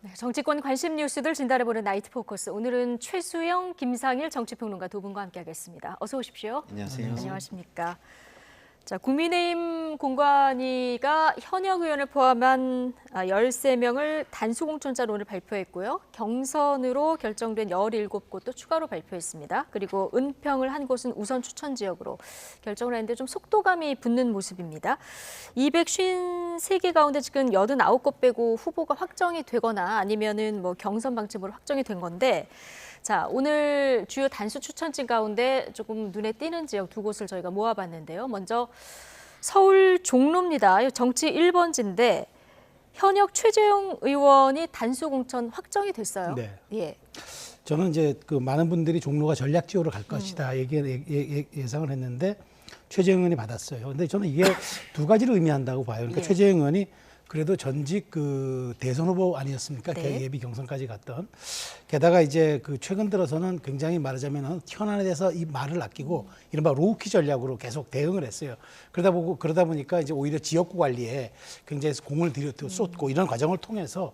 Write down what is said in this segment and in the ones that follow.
네, 정치권 관심 뉴스들 진단해보는 나이트 포커스. 오늘은 최수영, 김상일 정치평론가 두 분과 함께하겠습니다. 어서 오십시오. 안녕하세요. 안녕하십니까. 자, 국민의힘 공관위가 현역 의원을 포함한 13명을 단수공천자로 오늘 발표했고요. 경선으로 결정된 17곳도 추가로 발표했습니다. 그리고 은평을 한 곳은 우선 추천 지역으로 결정을 했는데 좀 속도감이 붙는 모습입니다. 253개 가운데 지금 89곳 빼고 후보가 확정이 되거나 아니면은 뭐 경선 방침으로 확정이 된 건데, 자, 오늘 주요 단수 추천지 가운데 조금 눈에 띄는 지역 두 곳을 저희가 모아봤는데요. 먼저 서울 종로입니다. 정치 1번지인데 현역 최재형 의원이 단수 공천 확정이 됐어요. 네. 예. 저는 이제 그 많은 분들이 종로가 전략 지역으로 갈 것이다 예상을 했는데 최재형 의원이 받았어요. 근데 저는 이게 두 가지를 의미한다고 봐요. 그러니까 예. 최재형 의원이 그래도 전직 그 대선 후보 아니었습니까? 네. 예비 경선까지 갔던. 게다가 이제 그 최근 들어서는 굉장히 말하자면 현안에 대해서 이 말을 아끼고 이른바 로우키 전략으로 계속 대응을 했어요. 그러다 보니까 이제 오히려 지역구 관리에 굉장히 공을 쏟고 이런 과정을 통해서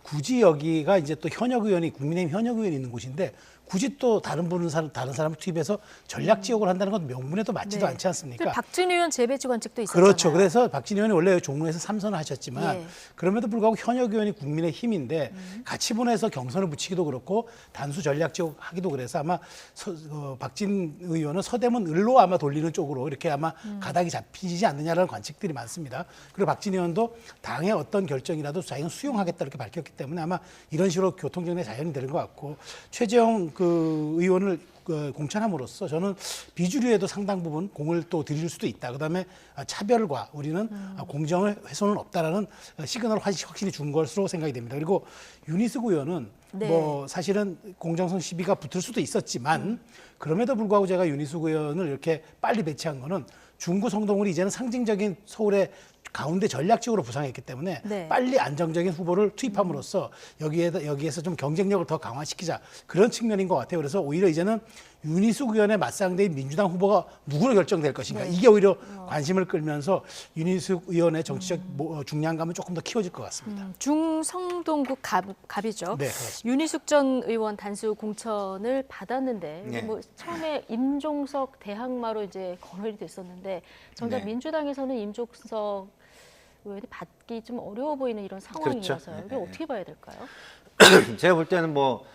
굳이 여기가 이제 또 현역 의원이 국민의힘 현역 의원이 있는 곳인데 굳이 또 다른 사람을 투입해서 전략 지역을 한다는 건 명분에도 맞지도 않지 않습니까? 박진 의원 재배치 관측도 있었잖아요. 그렇죠. 그래서 박진 의원이 원래 종로에서 3선을 하셨지만 예. 그럼에도 불구하고 현역 의원이 국민의힘인데 같이 보내서 경선을 붙이기도 그렇고 단수 전략 지역 하기도 그래서 아마 박진 의원은 서대문 을로 아마 돌리는 쪽으로 이렇게 아마 가닥이 잡히지 않느냐라는 관측들이 많습니다. 그리고 박진 의원도 당의 어떤 결정이라도 자기는 수용하겠다 이렇게 밝혔기 때문에 아마 이런 식으로 교통정리의 자연이 되는 것 같고 최재형 그 의원을 공천함으로써 저는 비주류에도 상당 부분 공을 또 들일 수도 있다. 그다음에 차별과 우리는 공정을 훼손은 없다라는 시그널을 확실히 준 것으로 생각이 됩니다. 그리고 윤희숙 의원은 네. 뭐 사실은 공정성 시비가 붙을 수도 있었지만 그럼에도 불구하고 제가 윤희숙 의원을 이렇게 빨리 배치한 거는 중구 성동을 이제는 상징적인 서울의 가운데 전략적으로 부상했기 때문에 네. 빨리 안정적인 후보를 투입함으로써 여기에서 좀 경쟁력을 더 강화시키자 그런 측면인 것 같아요. 그래서 오히려 이제는 윤희숙 의원의 맞상대인 민주당 후보가 누구로 결정될 것인가 이게 오히려 관심을 끌면서 윤희숙 의원의 정치적 중량감은 조금 더 키워질 것 같습니다. 중성동구 갑이죠. 네, 그렇습니다. 윤희숙 전 의원 단수 공천을 받았는데 네. 뭐 처음에 임종석 대항마로 이제 거론이 됐었는데 정작 네. 민주당에서는 임종석 의원이 받기 좀 어려워 보이는 이런 상황이라서요. 그렇죠. 이게 네. 어떻게 봐야 될까요? 제가 볼 때는 뭐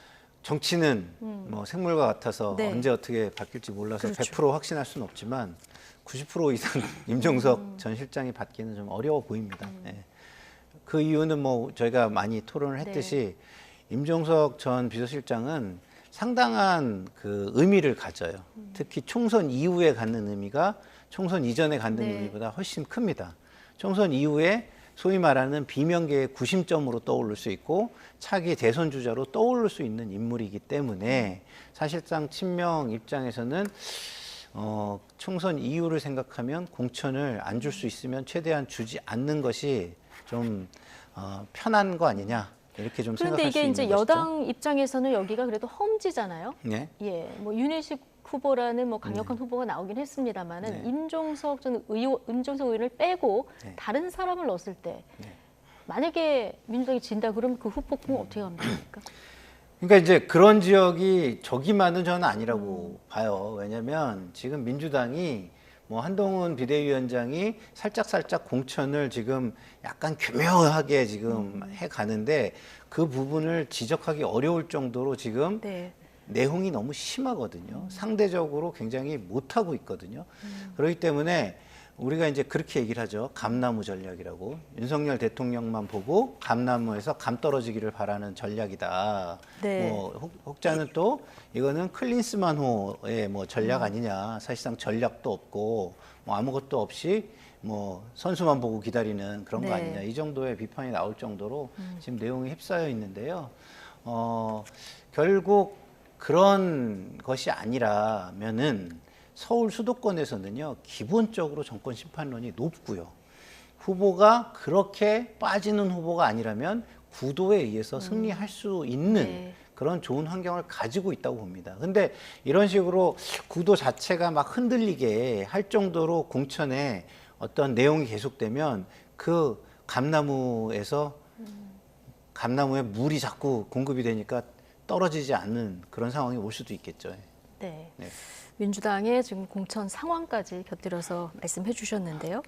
정치는 뭐 생물과 같아서 네. 언제 어떻게 바뀔지 몰라서 그렇죠. 100% 확신할 수는 없지만 90% 이상 임종석 전 실장이 받기는 좀 어려워 보입니다. 예. 그 이유는 뭐 저희가 많이 토론을 했듯이 임종석 전 비서실장은 상당한 그 의미를 가져요. 특히 총선 이후에 갖는 의미가 총선 이전에 갖는 네. 의미보다 훨씬 큽니다. 총선 이후에 소위 말하는 비명계의 구심점으로 떠오를 수 있고 차기 대선 주자로 떠오를 수 있는 인물이기 때문에 사실상 친명 입장에서는 총선 이후를 생각하면 공천을 안 줄 수 있으면 최대한 주지 않는 것이 좀 편한 거 아니냐 이렇게 좀 그런데 생각할 수 이게 있는 이제 것이죠. 여당 입장에서는 여기가 그래도 험지잖아요. 네. 예, 뭐 윤희숙 후보라는 뭐 강력한 후보가 나오긴 했습니다만은 네. 임종석 의원을 빼고 네. 다른 사람을 넣었을 때 네. 만약에 민주당이 진다 그러면 그 후폭풍 어떻게 하면 됩니까? 그러니까 이제 그런 지역이 저기만은 저는 아니라고 봐요. 왜냐하면 지금 민주당이 뭐 한동훈 비대위원장이 살짝 공천을 지금 약간 교묘하게 지금 해 가는데 그 부분을 지적하기 어려울 정도로 지금 네. 내홍이 너무 심하거든요. 상대적으로 굉장히 못하고 있거든요. 그렇기 때문에 우리가 이제 그렇게 얘기를 하죠. 감나무 전략이라고. 윤석열 대통령만 보고 감나무에서 감 떨어지기를 바라는 전략이다. 네. 뭐 혹자는 또 이거는 클린스만호의 뭐 전략 아니냐. 사실상 전략도 없고 뭐 아무것도 없이 뭐 선수만 보고 기다리는 그런 네. 거 아니냐. 이 정도의 비판이 나올 정도로 지금 내용이 휩싸여 있는데요. 결국 그런 것이 아니라면은 서울 수도권에서는요, 기본적으로 정권 심판론이 높고요. 후보가 그렇게 빠지는 후보가 아니라면 구도에 의해서 승리할 수 있는 네. 그런 좋은 환경을 가지고 있다고 봅니다. 근데 이런 식으로 구도 자체가 막 흔들리게 할 정도로 공천에 어떤 내용이 계속되면 그 감나무에서 감나무에 물이 자꾸 공급이 되니까 떨어지지 않는 그런 상황이 올 수도 있겠죠. 네. 네. 민주당의 지금 공천 상황까지 곁들여서 말씀해 주셨는데요.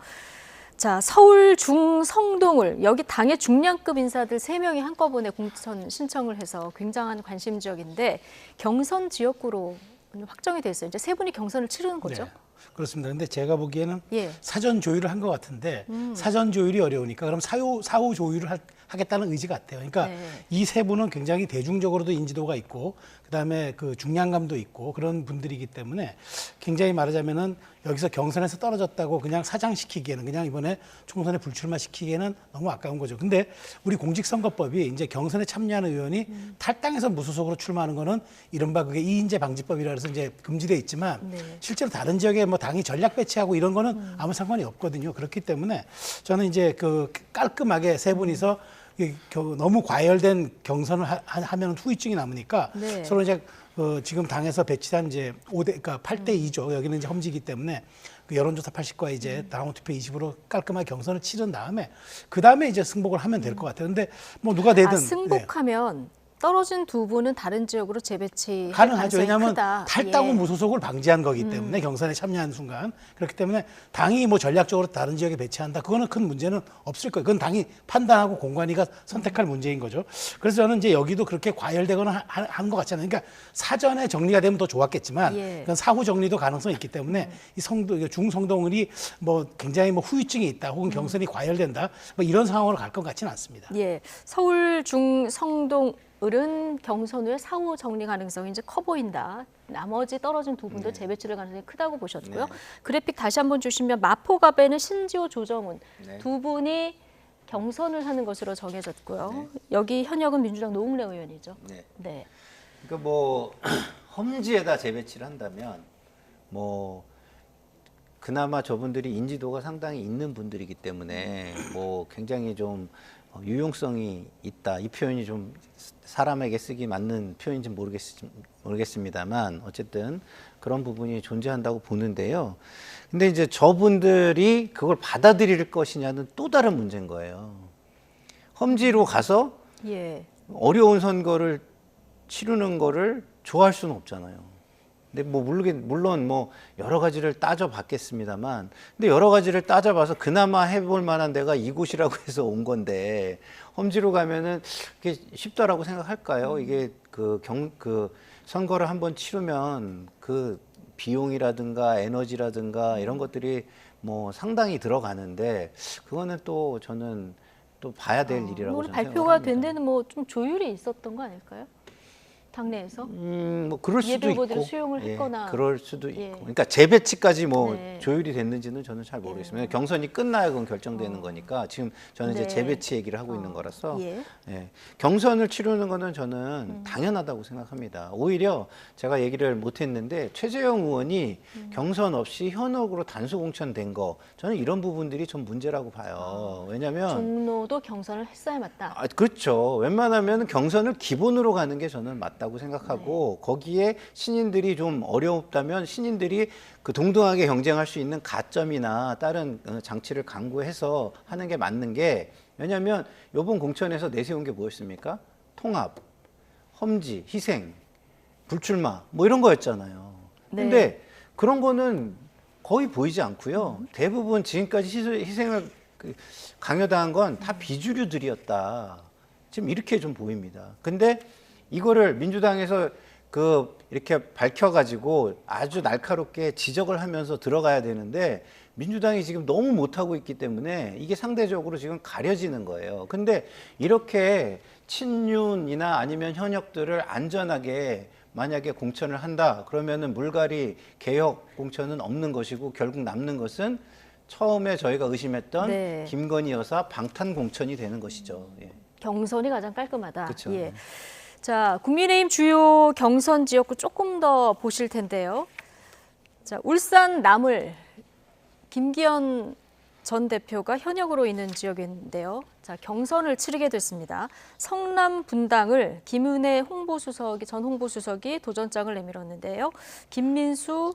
자, 서울 중성동을 여기 당의 중량급 인사들 3명이 한꺼번에 공천 신청을 해서 굉장한 관심 지역인데 경선 지역구로 확정이 됐어요. 이제 3분이 경선을 치르는 거죠. 네, 그렇습니다. 근데 제가 보기에는 예. 사전 조율을 한 것 같은데 사전 조율이 어려우니까 그럼 사후 조율을 하겠다는 의지 같아요. 그러니까 네. 이 세 분은 굉장히 대중적으로도 인지도가 있고 그다음에 그 중량감도 있고 그런 분들이기 때문에 굉장히 말하자면은 여기서 경선에서 떨어졌다고 그냥 사장시키기에는 그냥 이번에 총선에 불출마시키기에는 너무 아까운 거죠. 근데 우리 공직선거법이 이제 경선에 참여하는 의원이 탈당해서 무소속으로 출마하는 거는 이른바 그게 이인제 방지법이라 해서 이제 금지돼 있지만 네. 실제로 다른 지역에 뭐 당이 전략 배치하고 이런 거는 아무 상관이 없거든요. 그렇기 때문에 저는 이제 그 깔끔하게 세 분이서 너무 과열된 경선을 하면 후유증이 남으니까 네. 서로 이제 지금 당에서 배치한 이제 5대, 그러니까 8대 2죠. 여기는 이제 험지기 때문에 그 여론조사 80과 이제 당원 투표 20으로 깔끔하게 경선을 치른 다음에 그 다음에 이제 승복을 하면 될 것 같아요. 근데 뭐 누가 되든 네. 승복하면 떨어진 두 분은 다른 지역으로 재배치 가능하죠. 왜냐하면 크다. 탈당 후 예. 무소속을 방지한 거기 때문에 경선에 참여하는 순간 그렇기 때문에 당이 뭐 전략적으로 다른 지역에 배치한다. 그거는 큰 문제는 없을 거예요. 그건 당이 판단하고 공관위가 선택할 문제인 거죠. 그래서 저는 이제 여기도 그렇게 과열되거나 한 것 같지 않아요. 그러니까 사전에 정리가 되면 더 좋았겠지만 예. 그건 사후 정리도 가능성이 있기 때문에 이 중성동을이 뭐 굉장히 뭐 후유증이 있다 혹은 경선이 과열된다 뭐 이런 상황으로 갈 것 같지는 않습니다. 예, 서울 중성동을은 경선 후에 사후 정리 가능성이 이제 커 보인다. 나머지 떨어진 두 분도 재배치를 가능성이 크다고 보셨고요. 네. 그래픽 다시 한번 주시면 마포갑에는 신지호, 조정훈 네. 두 분이 경선을 하는 것으로 정해졌고요. 네. 여기 현역은 민주당 노웅래 의원이죠. 네. 네. 그러니까 뭐 험지에다 재배치를 한다면 뭐 그나마 저분들이 인지도가 상당히 있는 분들이기 때문에 뭐 굉장히 좀 유용성이 있다. 이 표현이 좀 사람에게 쓰기 맞는 표현인지 모르겠습니다만 어쨌든 그런 부분이 존재한다고 보는데요. 근데 이제 저분들이 그걸 받아들일 것이냐는 또 다른 문제인 거예요. 험지로 가서 예. 어려운 선거를 치르는 거를 좋아할 수는 없잖아요. 근데 뭐 물론 뭐 여러 가지를 따져봤겠습니다만, 근데 여러 가지를 따져봐서 그나마 해볼 만한 데가 이곳이라고 해서 온 건데 험지로 가면은 그게 쉽다라고 생각할까요? 이게 그 선거를 한번 치르면 그 비용이라든가 에너지라든가 이런 것들이 뭐 상당히 들어가는데 그거는 또 저는 또 봐야 될 일이라고 오늘 저는 발표가 생각합니다. 된 데는 뭐 좀 조율이 있었던 거 아닐까요? 당내에서? 뭐 그럴 수도 예비 후보들을 있고, 수용을 했거나. 그럴 수도 있고, 예. 그러니까 재배치까지 뭐 네. 조율이 됐는지는 저는 잘 모르겠습니다. 경선이 끝나야 그건 결정되는 거니까 지금 저는 네. 이제 재배치 얘기를 하고 있는 거라서 예. 예. 경선을 치르는 거는 저는 당연하다고 생각합니다. 오히려 제가 얘기를 못했는데 최재형 의원이 경선 없이 현역으로 단수 공천된 거 저는 이런 부분들이 좀 문제라고 봐요. 왜냐하면 종로도 경선을 했어야 맞다. 그렇죠. 웬만하면 경선을 기본으로 가는 게 저는 맞다고 생각하고 거기에 신인들이 좀 어렵다면 신인들이 그 동등하게 경쟁할 수 있는 가점이나 다른 장치를 강구해서 하는 게 맞는 게 왜냐하면 이번 공천에서 내세운 게 뭐였습니까? 통합, 험지, 희생, 불출마 뭐 이런 거였잖아요. 네. 근데 그런 거는 거의 보이지 않고요. 대부분 지금까지 희생을 강요당한 건 다 비주류들이었다. 지금 이렇게 좀 보입니다. 근데 이거를 민주당에서 이렇게 밝혀가지고 아주 날카롭게 지적을 하면서 들어가야 되는데 민주당이 지금 너무 못하고 있기 때문에 이게 상대적으로 지금 가려지는 거예요. 근데 이렇게 친윤이나 아니면 현역들을 안전하게 만약에 공천을 한다 그러면은 물갈이 개혁 공천은 없는 것이고 결국 남는 것은 처음에 저희가 의심했던 네. 김건희 여사 방탄 공천이 되는 것이죠. 예. 경선이 가장 깔끔하다. 그쵸. 예. 자, 국민의힘 주요 경선 지역구 조금 더 보실 텐데요. 자, 울산 남을 김기현 전 대표가 현역으로 있는 지역인데요. 자, 경선을 치르게 됐습니다. 성남 분당을 김은혜 전 홍보수석이 도전장을 내밀었는데요. 김민수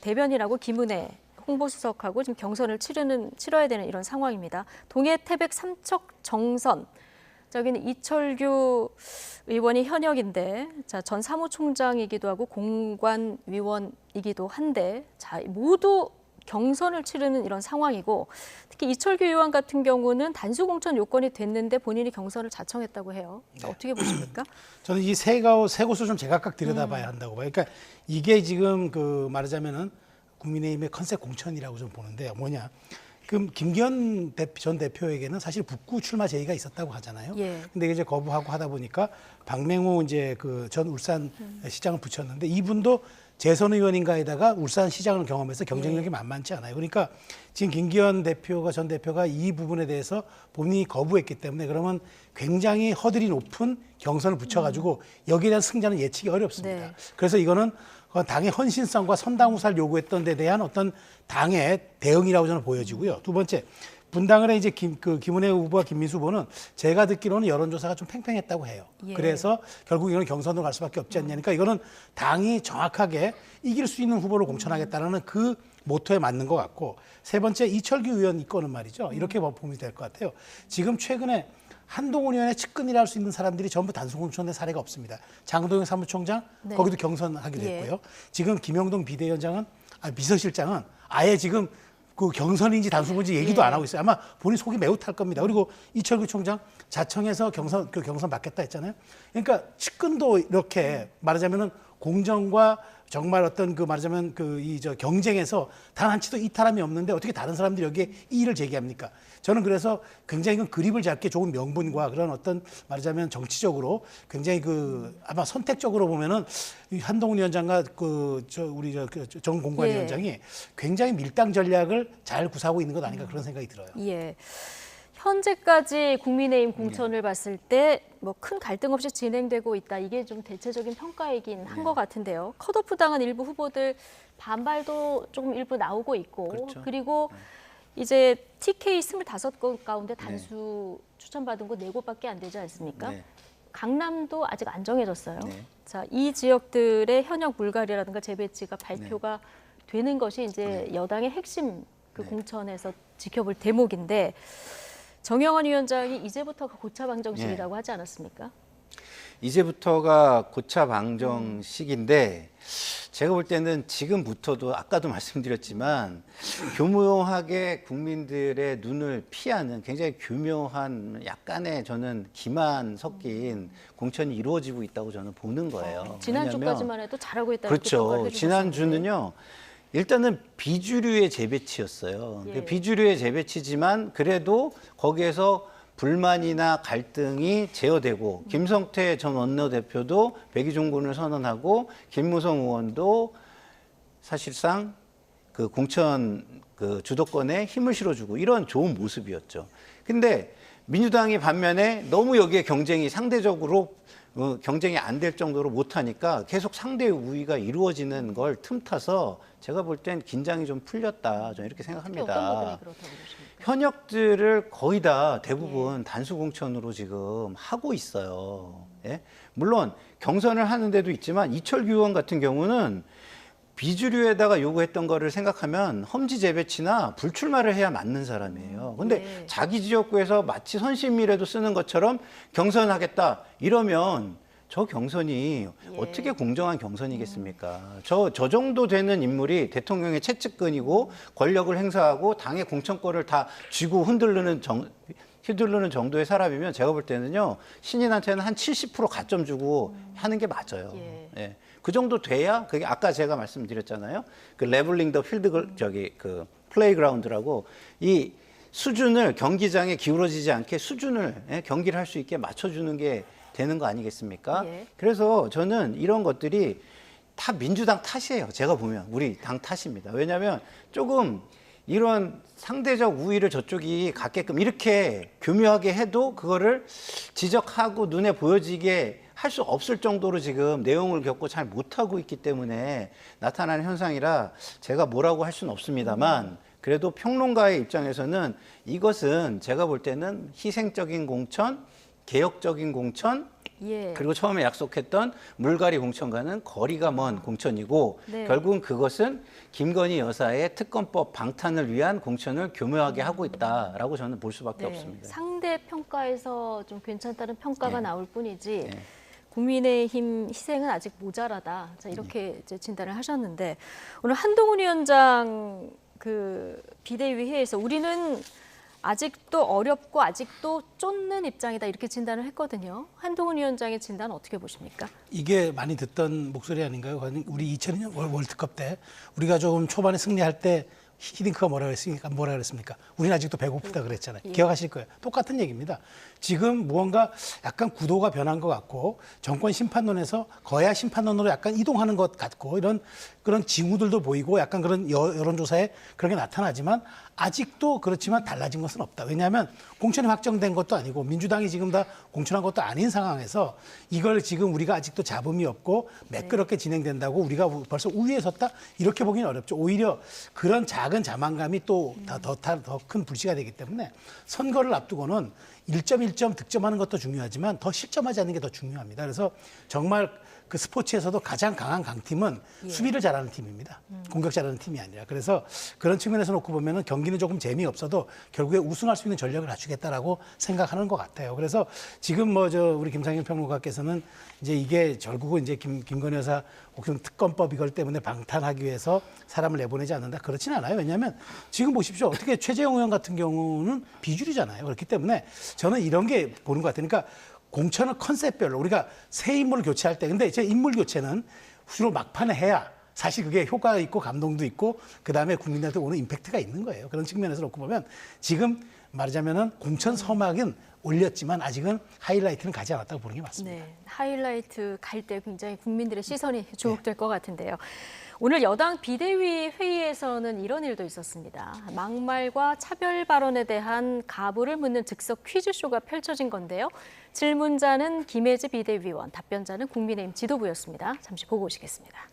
대변인하고 김은혜 홍보수석하고 지금 경선을 치러야 되는 이런 상황입니다. 동해 태백 삼척 정선 자, 여기는 이철규 의원이 현역인데, 자, 전 사무총장이기도 하고 공관위원이기도 한데, 자, 모두 경선을 치르는 이런 상황이고, 특히 이철규 의원 같은 경우는 단수공천 요건이 됐는데 본인이 경선을 자청했다고 해요. 자, 어떻게 보십니까? 저는 이 세 곳을 좀 제각각 들여다봐야 한다고 봐요. 그러니까 이게 지금 그 말하자면은 국민의힘의 컨셉 공천이라고 좀 보는데 뭐냐. 그럼 김기현 전 대표에게는 사실 북구 출마 제의가 있었다고 하잖아요. 예. 근데 이제 거부하고 하다 보니까 박맹호 이제 그 전 울산 시장을 붙였는데 이분도 재선 의원인가에다가 울산 시장을 경험해서 경쟁력이 만만치 않아요. 그러니까 지금 김기현 전 대표가 이 부분에 대해서 본인이 거부했기 때문에 그러면 굉장히 허들이 높은 경선을 붙여가지고 여기에 대한 승자는 예측이 어렵습니다. 네. 그래서 이거는 당의 헌신성과 선당후사를 요구했던 데 대한 어떤 당의 대응이라고 저는 보여지고요. 두 번째, 분당을에 이제 김은혜 후보와 김민수 후보는 제가 듣기로는 여론조사가 좀 팽팽했다고 해요. 예. 그래서 결국 이거는 경선으로 갈 수밖에 없지 않냐니까 이거는 당이 정확하게 이길 수 있는 후보를 공천하겠다는 그 모토에 맞는 것 같고 세 번째 이철규 의원 이거는 말이죠. 이렇게 보면 될 것 같아요. 지금 최근에 한동훈 의원의 측근이라 할 수 있는 사람들이 전부 단수공천된 사례가 없습니다. 장도영 사무총장 네. 거기도 경선하기로 예. 했고요. 지금 김영동 비서실장은 아예 지금 그 경선인지 단수인지 얘기도 예. 안 하고 있어요. 아마 본인 속이 매우 탈 겁니다. 그리고 이철규 총장 자청해서 경선 받겠다 했잖아요. 그러니까 측근도 이렇게 말하자면은 공정과 정말 어떤 그 말하자면 경쟁에서 단 한 치도 이탈함이 없는데 어떻게 다른 사람들이 여기에 이의를 제기합니까? 저는 그래서 굉장히 그립을 잡기 좋은 명분과 그런 어떤 말하자면 정치적으로 굉장히 아마 선택적으로 보면은 이 한동훈 위원장과 정 공관위원장이 굉장히 밀당 전략을 잘 구사하고 있는 것 아닌가 그런 생각이 들어요. 예. 현재까지 국민의힘 공천을 봤을 때 뭐 큰 갈등 없이 진행되고 있다. 이게 좀 대체적인 평가이긴 한 것 같은데요. 컷오프 당한 일부 후보들 반발도 조금 일부 나오고 있고 그렇죠. 그리고 이제 TK 25곳 가운데 단수 추천받은 곳 4곳밖에 안 되지 않습니까? 네. 강남도 아직 안 정해졌어요. 네. 자, 이 지역들의 현역 물갈이라든가 재배치가 발표가 되는 것이 이제 여당의 핵심 그 공천에서 지켜볼 대목인데 정영환 위원장이 이제부터가 고차 방정식이라고 하지 않았습니까? 이제부터가 고차 방정식인데 제가 볼 때는 지금부터도 아까도 말씀드렸지만 교묘하게 국민들의 눈을 피하는 굉장히 교묘한 약간의 저는 기만 섞인 공천이 이루어지고 있다고 저는 보는 거예요. 지난주까지만 해도 잘하고 있다는 그렇죠. 지난주는요. 일단은 비주류의 재배치였어요. 예. 비주류의 재배치지만 그래도 거기에서 불만이나 갈등이 제어되고 김성태 전 원내대표도 백의종군을 선언하고 김무성 의원도 사실상 그 공천 그 주도권에 힘을 실어주고 이런 좋은 모습이었죠. 근데 민주당이 반면에 너무 여기에 경쟁이 상대적으로 경쟁이 안 될 정도로 못하니까 계속 상대 우위가 이루어지는 걸 틈타서 제가 볼 땐 긴장이 좀 풀렸다. 저는 이렇게 특히 어떤 생각합니다. 부분이 그렇다고 보십니까? 현역들을 거의 다 대부분 단수 공천으로 지금 하고 있어요. 예? 물론 경선을 하는 데도 있지만 이철규 의원 같은 경우는 비주류에다가 요구했던 거를 생각하면 험지 재배치나 불출마를 해야 맞는 사람이에요. 근데 네. 자기 자기 지역구에서 마치 선심이라도 쓰는 것처럼 경선하겠다 이러면 저 경선이 어떻게 공정한 경선이겠습니까? 저 정도 되는 인물이 대통령의 최측근이고 권력을 행사하고 당의 공천권을 다 쥐고 휘두르는 정도의 사람이면 제가 볼 때는요 신인한테는 한 70% 가점 주고 하는 게 맞아요. 예. 예. 그 정도 돼야 그게 아까 제가 말씀드렸잖아요. 그 레블링 더 필드 그 플레이그라운드라고 이 수준을 경기장에 기울어지지 않게 수준을 경기를 할 수 있게 맞춰주는 게 되는 거 아니겠습니까? 예. 그래서 저는 이런 것들이 다 민주당 탓이에요. 제가 보면 우리 당 탓입니다. 왜냐하면 조금 이런 상대적 우위를 저쪽이 갖게끔 이렇게 교묘하게 해도 그거를 지적하고 눈에 보여지게 할 수 없을 정도로 지금 내용을 겪고 잘 못하고 있기 때문에 나타나는 현상이라 제가 뭐라고 할 수는 없습니다만 그래도 평론가의 입장에서는 이것은 제가 볼 때는 희생적인 공천, 개혁적인 공천, 예. 그리고 처음에 약속했던 물갈이 공천과는 거리가 먼 공천이고 네. 결국은 그것은 김건희 여사의 특검법 방탄을 위한 공천을 교묘하게 하고 있다라고 저는 볼 수밖에 없습니다. 상대 평가에서 좀 괜찮다는 평가가 네. 나올 뿐이지 네. 국민의힘 희생은 아직 모자라다. 자, 이렇게 이제 진단을 하셨는데 오늘 한동훈 위원장 그 비대위 회의에서 우리는 아직도 어렵고 아직도 쫓는 입장이다 이렇게 진단을 했거든요. 한동훈 위원장의 진단 어떻게 보십니까? 이게 많이 듣던 목소리 아닌가요? 우리 2002년 월드컵 때 우리가 조금 초반에 승리할 때 히딩크가 뭐라 그랬습니까? 우리는 아직도 배고프다 그랬잖아요. 예. 기억하실 거예요. 똑같은 얘기입니다. 지금 무언가 약간 구도가 변한 것 같고 정권 심판론에서 거야 심판론으로 약간 이동하는 것 같고 이런 그런 징후들도 보이고 약간 그런 여론조사에 그런 게 나타나지만 아직도 그렇지만 달라진 것은 없다. 왜냐하면 공천이 확정된 것도 아니고 민주당이 지금 다 공천한 것도 아닌 상황에서 이걸 지금 우리가 아직도 잡음이 없고 매끄럽게 진행된다고 우리가 벌써 우위에 섰다 이렇게 보기는 어렵죠. 오히려 그런 작은 자만감이 또 더 큰 불씨가 되기 때문에 선거를 앞두고는 1점 득점하는 것도 중요하지만 더 실점하지 않는 게 더 중요합니다. 그래서 정말 그 스포츠에서도 가장 강한 강팀은 수비를 잘하는 팀입니다. 공격 잘하는 팀이 아니라. 그래서 그런 측면에서 놓고 보면은 경기는 조금 재미없어도 결국에 우승할 수 있는 전력을 갖추겠다라고 생각하는 것 같아요. 그래서 지금 우리 김상현 평론가께서는 이제 이게 결국은 이제 김건희 여사 혹은 특검법 이걸 때문에 방탄하기 위해서 사람을 내보내지 않는다. 그렇진 않아요. 왜냐하면 지금 보십시오. 어떻게 최재형 의원 같은 경우는 비주류잖아요. 그렇기 때문에 저는 이런 게 보는 것 같아요. 그러니까 공천을 컨셉별로 우리가 새 인물을 교체할 때 근데 제 인물 교체는 주로 막판에 해야 사실 그게 효과가 있고 감동도 있고 그다음에 국민들한테 오는 임팩트가 있는 거예요. 그런 측면에서 놓고 보면 지금 말하자면은 공천 서막은 올렸지만 아직은 하이라이트는 가지 않았다고 보는 게 맞습니다. 네, 하이라이트 갈 때 굉장히 국민들의 시선이 주목될 것 같은데요. 오늘 여당 비대위 회의에서는 이런 일도 있었습니다. 막말과 차별 발언에 대한 가부를 묻는 즉석 퀴즈쇼가 펼쳐진 건데요. 질문자는 김혜지 비대위원, 답변자는 국민의힘 지도부였습니다. 잠시 보고 오시겠습니다.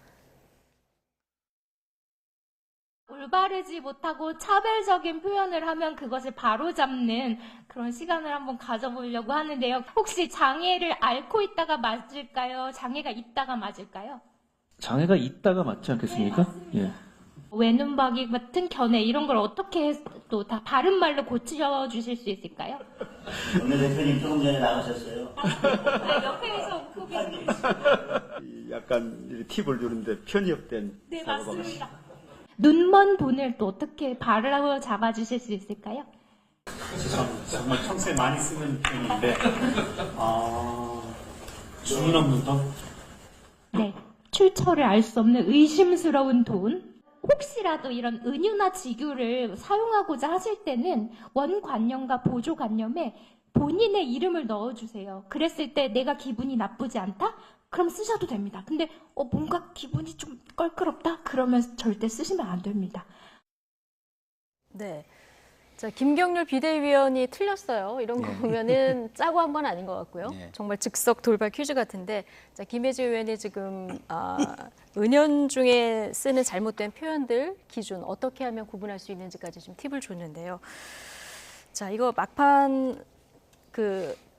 올바르지 못하고 차별적인 표현을 하면 그것을 바로잡는 그런 시간을 한번 가져보려고 하는데요. 혹시 장애를 앓고 있다가 맞을까요? 장애가 있다가 맞을까요? 장애가 있다가 맞지 않겠습니까? 예. 외눈박이 같은 견해 이런 걸 어떻게 또 다 바른 말로 고쳐주실 수 있을까요? 오늘 대표님 조금 전에 나가셨어요. 옆에서 웃고 계세요. 약간 팁을 주는데 편협된 네, 사고가 맞습니다. 눈먼 분을 또 어떻게 바로 잡아주실 수 있을까요? 정말 평소에 많이 쓰는 표현인데 주문 없는 돈? 네, 출처를 알 수 없는 의심스러운 돈. 혹시라도 이런 은유나 직유를 사용하고자 하실 때는 원관념과 보조관념에 본인의 이름을 넣어주세요. 그랬을 때 내가 기분이 나쁘지 않다? 그럼 쓰셔도 됩니다. 근데 뭔가 기분이 좀 껄끄럽다? 그러면 절대 쓰시면 안 됩니다. 네. 자, 김경률 비대위원이 틀렸어요. 이런 거 보면은 짜고 한 건 아닌 것 같고요. 네. 정말 즉석 돌발 퀴즈 같은데, 자, 김혜지 의원이 지금 은연중에 쓰는 잘못된 표현들 기준 어떻게 하면 구분할 수 있는지까지 좀 팁을 줬는데요. 자, 이거 막판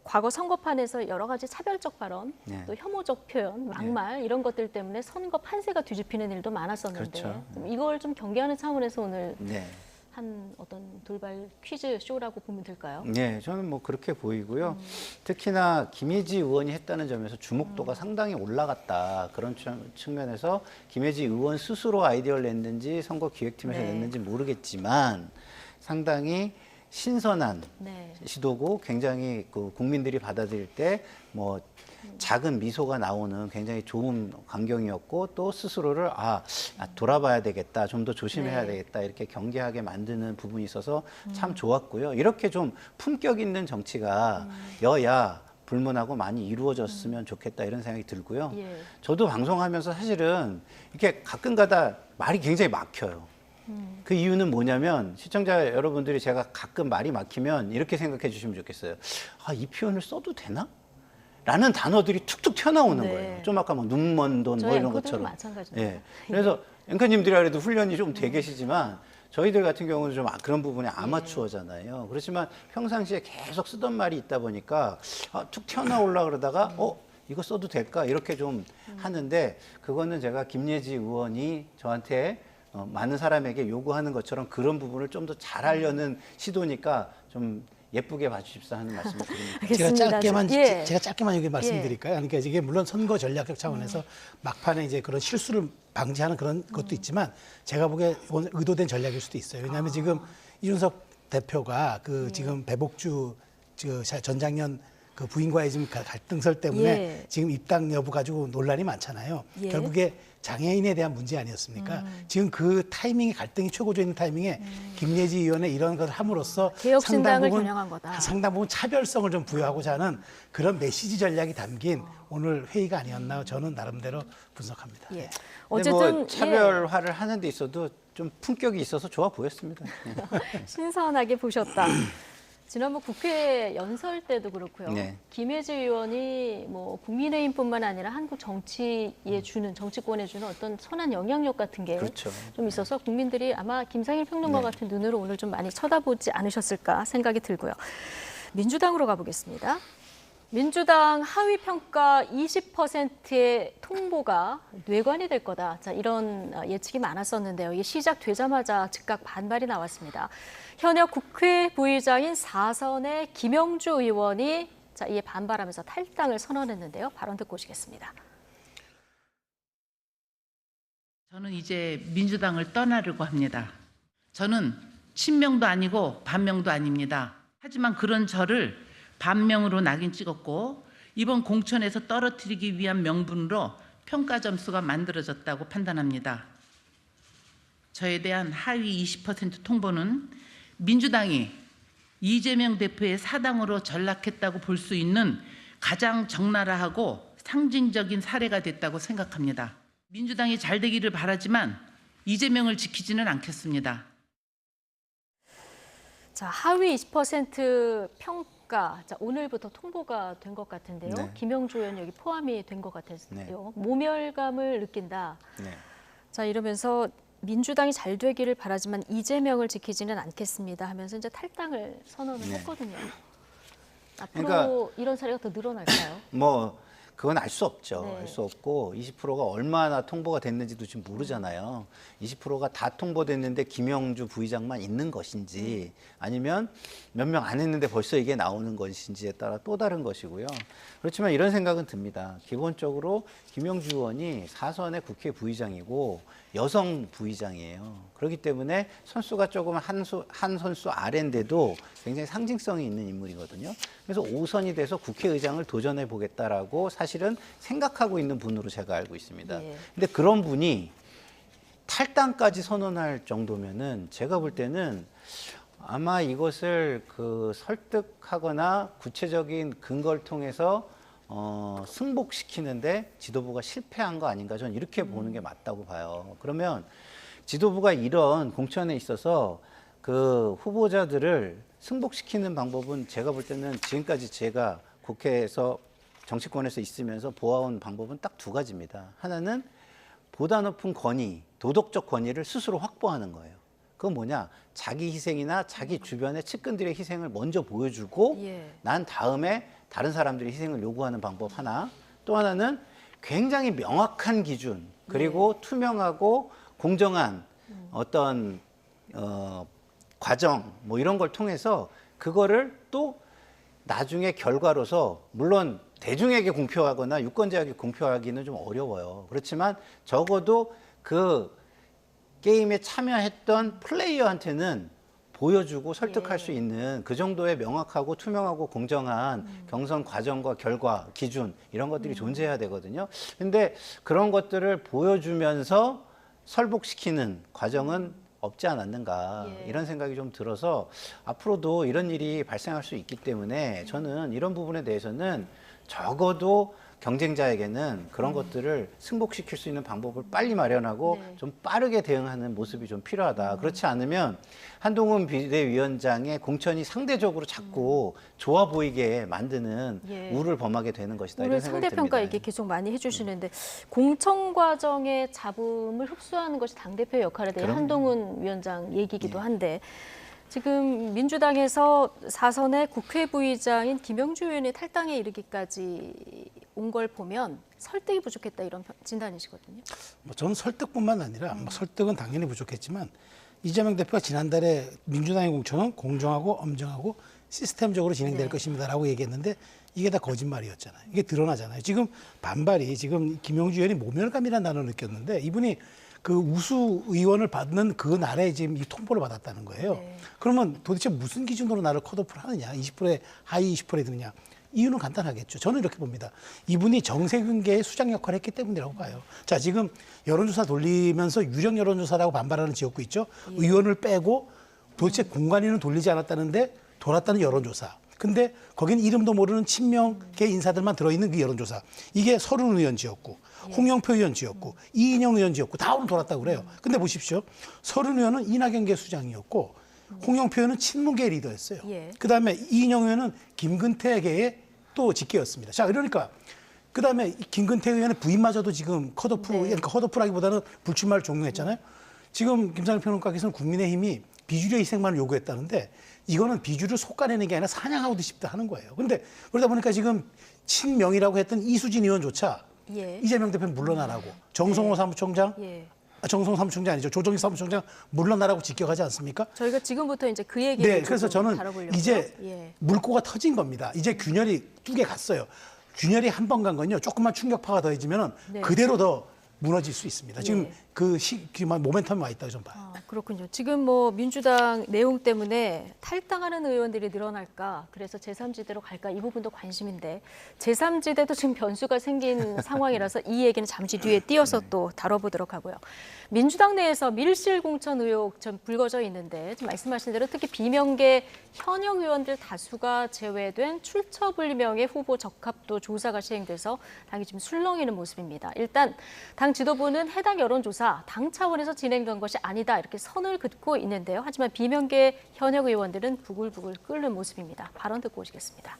과거 선거판에서 여러 가지 차별적 발언, 네. 또 혐오적 표현, 막말 이런 것들 때문에 선거 판세가 뒤집히는 일도 많았었는데 그렇죠. 이걸 좀 경계하는 차원에서 오늘 네. 한 어떤 돌발 퀴즈 쇼라고 보면 될까요? 네, 저는 뭐 그렇게 보이고요. 특히나 김혜지 의원이 했다는 점에서 주목도가 상당히 올라갔다. 그런 측면에서 김혜지 의원 스스로 아이디어를 냈는지 선거 기획팀에서 네. 냈는지 모르겠지만 상당히 신선한 네. 시도고 굉장히 그 국민들이 받아들일 때 뭐 작은 미소가 나오는 굉장히 좋은 광경이었고 또 스스로를 돌아봐야 되겠다, 좀 더 조심해야 네. 되겠다 이렇게 경계하게 만드는 부분이 있어서 참 좋았고요. 이렇게 좀 품격 있는 정치가 여야 불문하고 많이 이루어졌으면 좋겠다 이런 생각이 들고요. 예. 저도 방송하면서 사실은 이렇게 가끔가다 말이 굉장히 막혀요. 그 이유는 뭐냐면 시청자 여러분들이 제가 가끔 말이 막히면 이렇게 생각해 주시면 좋겠어요. 이 표현을 써도 되나? 라는 단어들이 툭툭 튀어나오는 네. 거예요. 좀 아까 뭐 눈먼 돈 뭐 저희 이런 앵커들도 것처럼. 마찬가지입니다. 예. 그래서 앵커님들이라 해도 훈련이 좀 돼 계시지만 저희들 같은 경우는 좀 그런 부분이 아마추어잖아요. 그렇지만 평상시에 계속 쓰던 말이 있다 보니까 툭 튀어나오려고 그러다가 이거 써도 될까? 이렇게 좀 하는데 그거는 제가 김예지 의원이 저한테 많은 사람에게 요구하는 것처럼 그런 부분을 좀 더 잘하려는 시도니까 좀 예쁘게 봐주십사 하는 말씀을 드립니다. 알겠습니다. 제가 짧게만 여기 말씀드릴까요? 그러니까 이게 물론 선거 전략적 차원에서 막판에 이제 그런 실수를 방지하는 그런 것도 있지만 제가 보기에 이건 의도된 전략일 수도 있어요. 왜냐하면 지금 이준석 대표가 그 지금 배복주 전장년 그 부인과의 지금 갈등설 때문에 지금 입당 여부 가지고 논란이 많잖아요. 결국에 장애인에 대한 문제 아니었습니까? 지금 그 타이밍이 갈등이 최고조 있는 타이밍에 김예지 의원의 이런 것을 함으로써 개혁신당을 겨냥한 거다. 상당 부분 차별성을 좀 부여하고자 하는 그런 메시지 전략이 담긴 오늘 회의가 아니었나 저는 나름대로 분석합니다. 예. 근데 어쨌든 뭐 차별화를 하는 데 있어도 좀 품격이 있어서 좋아 보였습니다. 신선하게 보셨다. 지난번 국회 연설 때도 그렇고요. 네. 김혜지 의원이 뭐 국민의힘뿐만 아니라 한국 정치에 주는 정치권에 주는 어떤 선한 영향력 같은 게 좀 그렇죠. 있어서 국민들이 아마 김상일 평론가 같은 눈으로 오늘 좀 많이 쳐다보지 않으셨을까 생각이 들고요. 민주당으로 가보겠습니다. 민주당 하위 평가 20%의 통보가 뇌관이 될 거다. 자, 이런 예측이 많았었는데요. 이게 시작되자마자 즉각 반발이 나왔습니다. 현역 국회 부의장인 4선의 김영주 의원이 자, 이에 반발하면서 탈당을 선언했는데요. 발언 듣고 오시겠습니다. 저는 이제 민주당을 떠나려고 합니다. 저는 친명도 아니고 반명도 아닙니다. 하지만 그런 저를 반명으로 낙인 찍었고 이번 공천에서 떨어뜨리기 위한 명분으로 평가 점수가 만들어졌다고 판단합니다. 저에 대한 하위 20% 통보는 민주당이 이재명 대표의 사당으로 전락했다고 볼 수 있는 가장 적나라하고 상징적인 사례가 됐다고 생각합니다. 민주당이 잘 되기를 바라지만 이재명을 지키지는 않겠습니다. 자, 하위 20% 평가, 자, 오늘부터 통보가 된 것 같은데요. 네. 김영주 의원 여기 포함이 된 것 같았어요. 네. 모멸감을 느낀다. 네. 자, 이러면서 민주당이 잘 되기를 바라지만 이재명을 지키지는 않겠습니다 하면서 이제 탈당을 선언을 네. 했거든요. 앞으로 그러니까 이런 사례가 더 늘어날까요? 뭐 그건 알 수 없죠. 네. 알 수 없고 20%가 얼마나 통보가 됐는지도 지금 모르잖아요. 20%가 다 통보됐는데 김영주 부의장만 있는 것인지 아니면 몇 명 안 했는데 벌써 이게 나오는 것인지에 따라 또 다른 것이고요. 그렇지만 이런 생각은 듭니다. 기본적으로 김영주 의원이 4선의 국회 부의장이고 여성 부의장이에요. 그렇기 때문에 선수가 조금 한 선수 아래인데도 굉장히 상징성이 있는 인물이거든요. 그래서 5선이 돼서 국회의장을 도전해 보겠다라고 사실은 생각하고 있는 분으로 제가 알고 있습니다. 예. 근데 그런 분이 탈당까지 선언할 정도면은 제가 볼 때는 아마 이것을 설득하거나 구체적인 근거를 통해서 승복시키는데 지도부가 실패한 거 아닌가 저는 이렇게 보는 게 맞다고 봐요. 그러면 지도부가 이런 공천에 있어서 그 후보자들을 승복시키는 방법은 제가 볼 때는 지금까지 제가 국회에서 정치권에서 있으면서 보아온 방법은 딱 두 가지입니다. 하나는 보다 높은 권위, 도덕적 권위를 스스로 확보하는 거예요. 그건 뭐냐? 자기 희생이나 자기 주변의 측근들의 희생을 먼저 보여주고 예. 난 다음에 다른 사람들이 희생을 요구하는 방법 하나. 또 하나는 굉장히 명확한 기준 그리고 투명하고 공정한 어떤 과정 뭐 이런 걸 통해서 그거를 또 나중에 결과로서 물론 대중에게 공표하거나 유권자에게 공표하기는 좀 어려워요. 그렇지만 적어도 그 게임에 참여했던 플레이어한테는 보여주고 설득할 수 있는 그 정도의 명확하고 투명하고 공정한 경선 과정과 결과, 기준 이런 것들이 존재해야 되거든요. 근데 그런 것들을 보여주면서 설복시키는 과정은 없지 않았는가 이런 생각이 좀 들어서 앞으로도 이런 일이 발생할 수 있기 때문에 저는 이런 부분에 대해서는 적어도 경쟁자에게는 그런 것들을 승복시킬 수 있는 방법을 빨리 마련하고 좀 빠르게 대응하는 모습이 좀 필요하다. 그렇지 않으면 한동훈 비대위원장의 공천이 상대적으로 자꾸 좋아 보이게 만드는 우를 범하게 되는 것이다. 오늘 이런 생각이 상대평가 듭니다. 이게 계속 많이 해주시는데 공천 과정의 잡음을 흡수하는 것이 당대표의 역할에 대해 그럼요. 한동훈 위원장 얘기이기도 한데 지금 민주당에서 4선의 국회 부의장인 김영주 의원이 탈당에 이르기까지 온 걸 보면 설득이 부족했다 이런 진단이시거든요. 저는 설득뿐만 아니라 설득은 당연히 부족했지만 이재명 대표가 지난달에 민주당의 공천은 공정하고 엄정하고 시스템적으로 진행될 네. 것입니다라고 얘기했는데 이게 다 거짓말이었잖아요. 이게 드러나잖아요. 지금 반발이 지금 김용주 의원이 모멸감이라는 단어를 느꼈는데 이분이 그 우수 의원을 받는 그 날에 지금 이 통보를 받았다는 거예요. 네. 그러면 도대체 무슨 기준으로 나를 컷오프를 하느냐? 20%에 하위 20%에 드느냐? 이유는 간단하겠죠. 저는 이렇게 봅니다. 이분이 정세균계의 수장 역할을 했기 때문이라고 봐요. 자, 지금 여론조사 돌리면서 유령 여론조사라고 반발하는 지역구 있죠. 의원을 빼고 도대체 공관위는 돌리지 않았다는데 돌았다는 여론조사. 근데 거긴 이름도 모르는 친명계 인사들만 들어있는 그 여론조사. 이게 서른 의원 지역구, 홍영표 의원 지역구, 이인영 의원 지역구 다 오늘 돌았다고 그래요. 근데 보십시오. 서른 의원은 이낙연계 수장이었고 홍영표 의원은 친문계 리더였어요. 예. 그다음에 이인영 의원은 김근태계의 또 직계였습니다. 자, 그러니까 그다음에 김근태 의원의 부인마저도 지금 컷오프, 네. 그러니까 컷오프라기보다는 불출마를 종용했잖아요. 지금 김상일 평론가께서는 국민의힘이 비주류의 희생만을 요구했다는데 이거는 비주류를 솎아내는 게 아니라 사냥하고 싶다 하는 거예요. 그런데 그러다 보니까 지금 친명이라고 했던 이수진 의원조차 예. 이재명 대표는 물러나라고 정성호 사무총장, 예. 정성호 사무총장 아니죠. 조정희 사무총장 물러나라고 직격하지 않습니까? 저희가 지금부터 이제 그 얘기를 네, 그래서 좀 저는 다뤄보려고요. 이제 예. 물꼬가 터진 겁니다. 이제 균열이 뚜개 갔어요. 균열이 한 번 간 건요. 조금만 충격파가 더해지면 네. 그대로 더 무너질 수 있습니다. 지금 예. 그 모멘텀이 와 있다고 좀 봐요. 아, 그렇군요. 지금 뭐 민주당 내용 때문에 탈당하는 의원들이 늘어날까, 그래서 제3지대로 갈까 이 부분도 관심인데 제3지대도 지금 변수가 생긴 상황이라서 이 얘기는 잠시 뒤에 띄어서 또 다뤄보도록 하고요. 민주당 내에서 밀실 공천 의혹 좀 불거져 있는데 지금 말씀하신 대로 특히 비명계 현역 의원들 다수가 제외된 출처불명의 후보 적합도 조사가 시행돼서 당이 지금 술렁이는 모습입니다. 일단 당 지도부는 해당 여론조사 당 차원에서 진행된 것이 아니다 이렇게 선을 긋고 있는데요. 하지만 비명계 현역 의원들은 부글부글 끓는 모습입니다. 발언 듣고 오시겠습니다.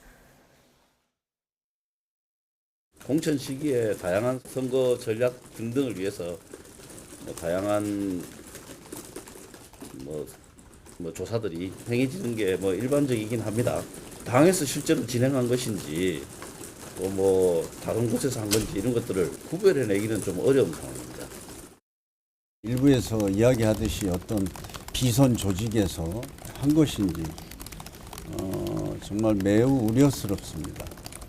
공천 시기에 다양한 선거 전략 등등을 위해서 다양한 조사들이 행해지는 게 일반적이긴 합니다. 당에서 실제로 진행한 것인지 또 다른 곳에서 한 건지 이런 것들을 구별해내기는 좀 어려운 상황입니다. 일부에서 이야기하듯이 어떤 비선 조직에서 한 것인지 정말 매우 우려스럽습니다.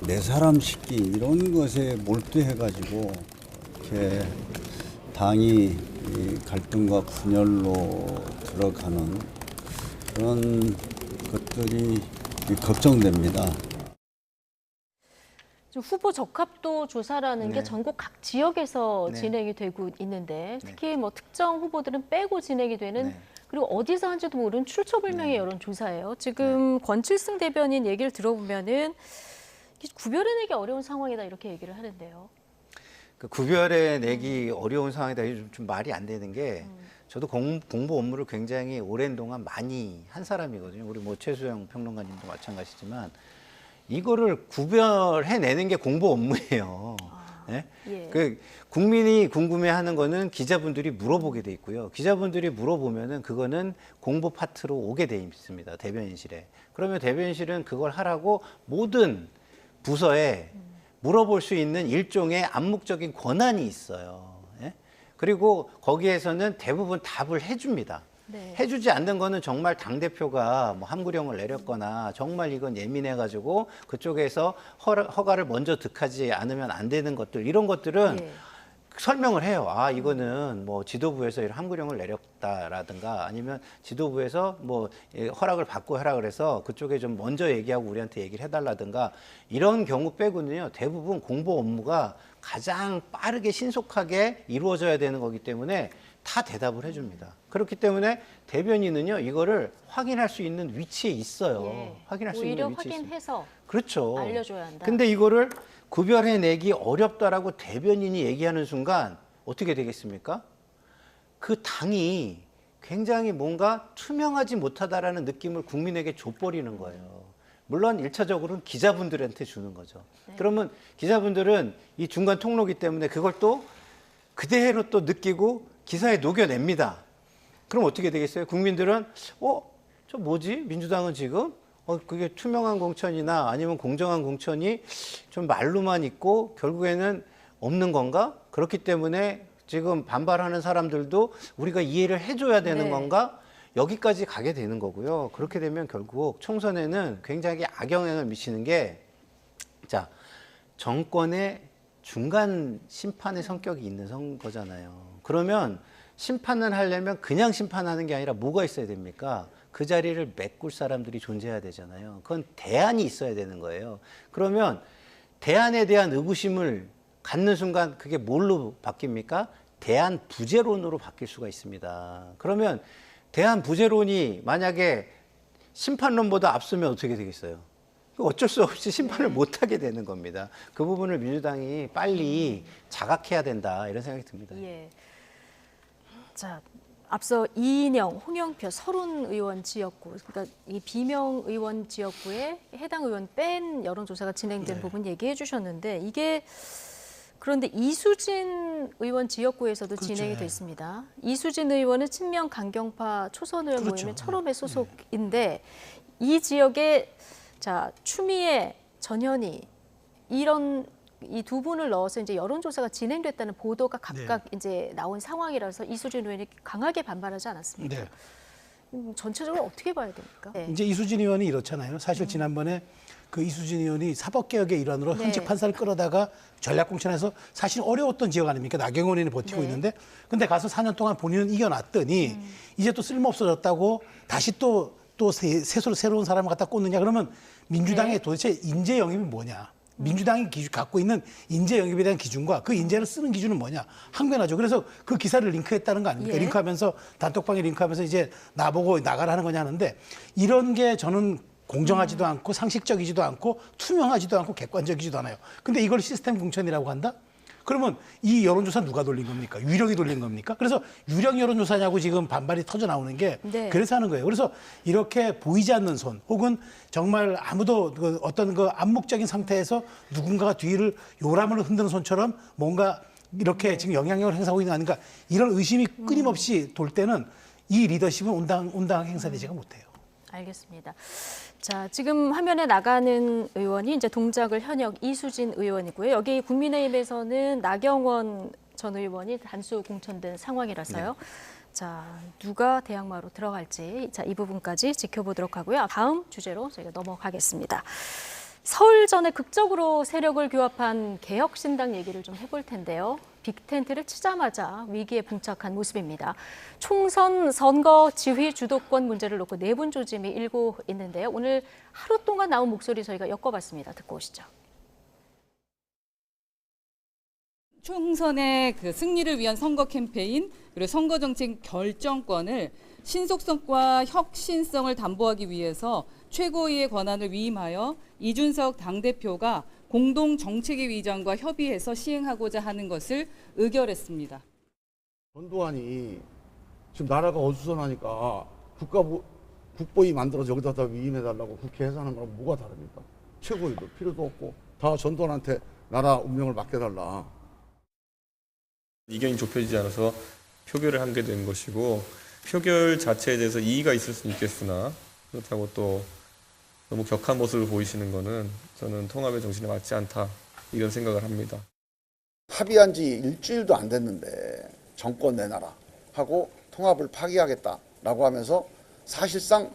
네 사람 싣기 이런 것에 몰두해가지고 이렇게 당이 갈등과 분열로 들어가는 그런 것들이 걱정됩니다. 지금 후보 적합도 조사라는 네. 게 전국 각 지역에서 네. 진행이 되고 있는데 특히 특정 후보들은 빼고 진행이 되는 네. 그리고 어디서 한지도 모르는 출처불명의 여론조사예요. 지금 권칠승 대변인 얘기를 들어보면은 구별해내기 어려운 상황이다 이렇게 얘기를 하는데요. 그 구별해내기 어려운 상황이다. 좀 말이 안 되는 게 저도 공보 업무를 굉장히 오랜 동안 많이 한 사람이거든요. 우리 최수영 평론가님도 마찬가지지만 이거를 구별해내는 게 공보 업무예요. 네? 예. 그 국민이 궁금해하는 거는 기자분들이 물어보게 돼 있고요. 기자분들이 물어보면은 그거는 공보 파트로 오게 돼 있습니다. 대변인실에. 그러면 대변인실은 그걸 하라고 모든 부서에 물어볼 수 있는 일종의 암묵적인 권한이 있어요. 예? 그리고 거기에서는 대부분 답을 해줍니다. 네. 해주지 않는 거는 정말 당대표가 함구령을 내렸거나 정말 이건 예민해가지고 그쪽에서 허가를 먼저 득하지 않으면 안 되는 것들, 이런 것들은 예. 설명을 해요. 아, 이거는 지도부에서 이런 함구령을 내렸다라든가 아니면 지도부에서 허락을 받고 하라 그래서 그쪽에 좀 먼저 얘기하고 우리한테 얘기를 해달라든가 이런 경우 빼고는요, 대부분 공보 업무가 가장 빠르게 신속하게 이루어져야 되는 거기 때문에 다 대답을 해줍니다. 그렇기 때문에 대변인은요, 이거를 확인할 수 있는 위치에 있어요. 예. 확인할 수 오히려 있는 위치에 있어요. 확인해서 그렇죠. 알려줘야 한다. 근데 이거를 구별해내기 어렵다라고 대변인이 얘기하는 순간 어떻게 되겠습니까? 그 당이 굉장히 뭔가 투명하지 못하다라는 느낌을 국민에게 줘버리는 거예요. 물론 1차적으로는 기자분들한테 주는 거죠. 네. 그러면 기자분들은 이 중간 통로기 때문에 그걸 또 그대로 또 느끼고 기사에 녹여냅니다. 그럼 어떻게 되겠어요? 국민들은 저 뭐지? 민주당은 지금 그게 투명한 공천이나 아니면 공정한 공천이 좀 말로만 있고 결국에는 없는 건가? 그렇기 때문에 지금 반발하는 사람들도 우리가 이해를 해줘야 되는 네. 건가? 여기까지 가게 되는 거고요. 그렇게 되면 결국 총선에는 굉장히 악영향을 미치는 게, 자, 정권의 중간 심판의 성격이 있는 선거잖아요. 그러면 심판을 하려면 그냥 심판하는 게 아니라 뭐가 있어야 됩니까? 그 자리를 메꿀 사람들이 존재해야 되잖아요. 그건 대안이 있어야 되는 거예요. 그러면 대안에 대한 의구심을 갖는 순간 그게 뭘로 바뀝니까? 대안 부재론으로 바뀔 수가 있습니다. 그러면 대안 부재론이 만약에 심판론보다 앞서면 어떻게 되겠어요? 어쩔 수 없이 심판을 못하게 되는 겁니다. 그 부분을 민주당이 빨리 자각해야 된다, 이런 생각이 듭니다. 예. 자, 앞서 이인영, 홍영표, 서른 의원 지역구, 그러니까 이 비명 의원 지역구에 해당 의원 뺀 여론조사가 진행된 부분 얘기해 주셨는데, 이게 그런데 이수진 의원 지역구에서도 진행이 됐습니다. 이수진 의원은 친명 강경파 초선 의원 모임의 철험의 소속인데, 이 지역에 자, 추미애, 전현희 이런 이 두 분을 넣어서 이제 여론조사가 진행됐다는 보도가 각각 이제 나온 상황이라서 이수진 의원이 강하게 반발하지 않았습니까? 전체적으로 어떻게 봐야 됩니까? 이제 이수진 의원이 이렇잖아요. 사실 지난번에 그 이수진 의원이 사법개혁의 일환으로 현직 판사를 끌어다가 전략공천에서 사실 어려웠던 지역 아닙니까? 나경원 의원이 버티고 있는데, 근데 가서 4년 동안 본인은 이겨놨더니 이제 또 쓸모없어졌다고 다시 또 새로운 사람을 갖다 꽂느냐? 그러면 민주당의 도대체 인재 영입이 뭐냐? 민주당이 갖고 있는 인재 영입에 대한 기준과 그 인재를 쓰는 기준은 뭐냐? 항변하죠. 그래서 그 기사를 링크했다는 거 아닙니까? 링크하면서 단톡방에 링크하면서 이제 나보고 나가라 하는 거냐 하는데, 이런 게 저는 공정하지도 않고 상식적이지도 않고 투명하지도 않고 객관적이지도 않아요. 근데 이걸 시스템 공천이라고 한다? 그러면 이 여론조사 누가 돌린 겁니까? 유력이 돌린 겁니까? 그래서 유력 여론조사냐고 지금 반발이 터져 나오는 게 그래서 하는 거예요. 그래서 이렇게 보이지 않는 손, 혹은 정말 아무도 어떤 그 암묵적인 상태에서 누군가가 뒤를 요람을 흔드는 손처럼 뭔가 이렇게 지금 영향력을 행사하고 있는 거 아닌가, 이런 의심이 끊임없이 돌 때는 이 리더십은 온당하게 행사되지가 못해요. 알겠습니다. 자, 지금 화면에 나가는 의원이 이제 동작을 현역 이수진 의원이고요. 여기 국민의힘에서는 나경원 전 의원이 단수 공천된 상황이라서요. 자, 누가 대항마로 들어갈지, 자, 이 부분까지 지켜보도록 하고요. 다음 주제로 저희가 넘어가겠습니다. 서울전에 극적으로 세력을 규합한 개혁신당 얘기를 좀 해볼 텐데요. 빅텐트를 치자마자 위기에 봉착한 모습입니다. 총선 선거 지휘 주도권 문제를 놓고 내분 조짐이 일고 있는데요. 오늘 하루 동안 나온 목소리 저희가 엮어봤습니다. 듣고 오시죠. 총선의 그 승리를 위한 선거 캠페인, 그리고 선거 정책 결정권을 신속성과 혁신성을 담보하기 위해서 최고위의 권한을 위임하여 이준석 당대표가 공동 정책위 위원장과 협의해서 시행하고자 하는 것을 의결했습니다. 전두환이 지금 나라가 어수선하니까 국보위 만들어서 여기다 위임해달라고 국회 해산하는 거랑 뭐가 다릅니까? 최고위도 필요도 없고 다 전두환한테 나라 운명을 맡겨달라. 이견이 좁혀지지 않아서 표결을 하게 된 것이고, 표결 자체에 대해서 이의가 있을 수는 있겠으나 그렇다고 또 너무 격한 모습을 보이시는 거는 저는 통합의 정신에 맞지 않다, 이런 생각을 합니다. 합의한 지 일주일도 안 됐는데 정권 내놔라 하고 통합을 파기하겠다라고 하면서 사실상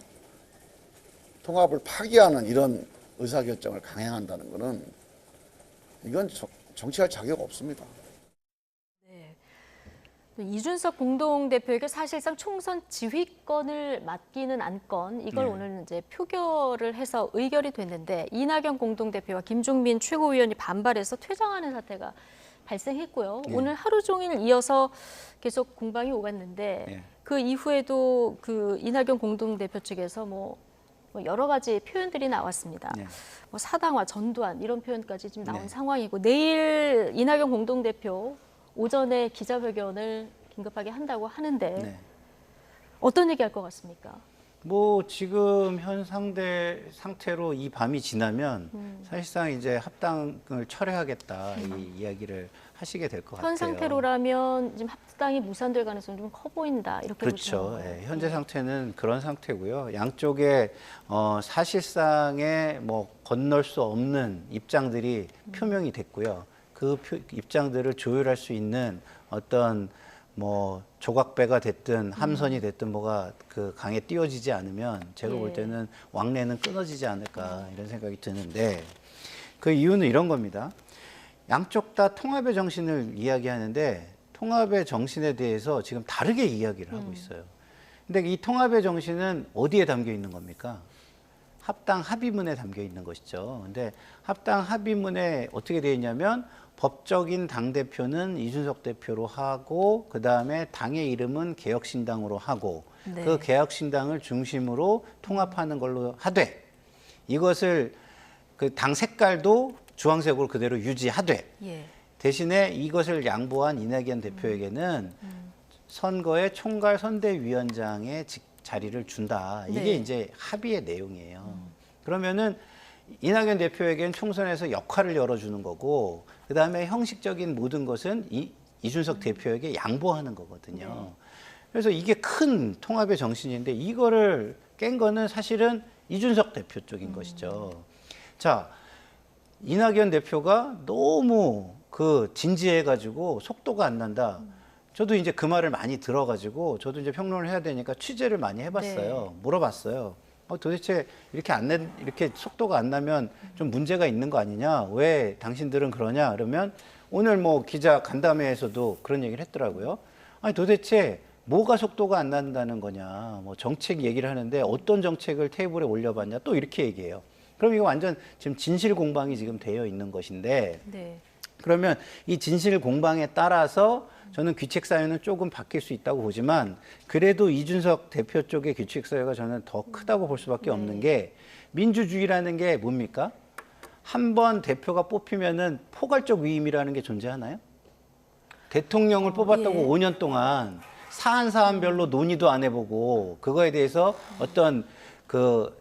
통합을 파기하는 이런 의사결정을 강행한다는 것은 이건 정치할 자격 없습니다. 이준석 공동대표에게 사실상 총선 지휘권을 맡기는 안건, 이걸 오늘 이제 표결을 해서 의결이 됐는데, 이낙연 공동대표와 김종민 최고위원이 반발해서 퇴장하는 사태가 발생했고요. 오늘 하루 종일 이어서 계속 공방이 오갔는데 그 이후에도 그 이낙연 공동대표 측에서 뭐 여러 가지 표현들이 나왔습니다. 뭐 사당화, 전두환 이런 표현까지 지금 나온 상황이고, 내일 이낙연 공동대표 오전에 기자회견을 긴급하게 한다고 하는데 어떤 얘기할 것 같습니까? 뭐 지금 현 상태로 이 밤이 지나면 사실상 이제 합당을 철회하겠다, 이 이야기를 하시게 될 것 같아요. 현 상태로라면 지금 합당이 무산될 가능성이 좀 커 보인다, 이렇게 그렇죠. 현재 상태는 그런 상태고요. 양쪽에 사실상의 뭐 건널 수 없는 입장들이 표명이 됐고요. 그 입장들을 조율할 수 있는 어떤 뭐 조각배가 됐든 함선이 됐든 뭐가 그 강에 띄워지지 않으면 제가 볼 때는 왕래는 끊어지지 않을까 이런 생각이 드는데 그 이유는 이런 겁니다. 양쪽 다 통합의 정신을 이야기하는데 통합의 정신에 대해서 지금 다르게 이야기를 하고 있어요. 근데 이 통합의 정신은 어디에 담겨 있는 겁니까? 합당 합의문에 담겨 있는 것이죠. 근데 합당 합의문에 어떻게 되어 있냐면 법적인 당대표는 이준석 대표로 하고 그다음에 당의 이름은 개혁신당으로 하고 네. 그 개혁신당을 중심으로 통합하는 걸로 하되 이것을 그 당 색깔도 주황색으로 그대로 유지하되 예. 대신에 이것을 양보한 이낙연 대표에게는 선거의 총괄 선대위원장의 자리를 준다. 이게 네. 이제 합의의 내용이에요. 그러면은 이낙연 대표에게는 총선에서 역할을 열어주는 거고 그다음에 형식적인 모든 것은 이준석 대표에게 양보하는 거거든요. 네. 그래서 이게 큰 통합의 정신인데 이거를 깬 거는 사실은 이준석 대표 쪽인 것이죠. 자, 이낙연 대표가 너무 그 진지해가지고 속도가 안 난다. 저도 이제 그 말을 많이 들어가지고 저도 이제 평론을 해야 되니까 취재를 많이 해봤어요. 물어봤어요. 도대체 이렇게 속도가 안 나면 좀 문제가 있는 거 아니냐? 왜 당신들은 그러냐? 그러면 오늘 뭐 기자 간담회에서도 그런 얘기를 했더라고요. 아니 도대체 뭐가 속도가 안 난다는 거냐? 뭐 정책 얘기를 하는데 어떤 정책을 테이블에 올려봤냐? 또 이렇게 얘기해요. 그럼 이거 완전 지금 진실 공방이 지금 되어 있는 것인데 네. 그러면 이 진실 공방에 따라서 저는 귀책 사유는 조금 바뀔 수 있다고 보지만 그래도 이준석 대표 쪽의 귀책 사유가 저는 더 크다고 볼 수밖에 없는 게 민주주의라는 게 뭡니까? 한 번 대표가 뽑히면은 포괄적 위임이라는 게 존재하나요? 대통령을 뽑았다고 5년 동안 사안별로 논의도 안 해보고 그거에 대해서 어떤 그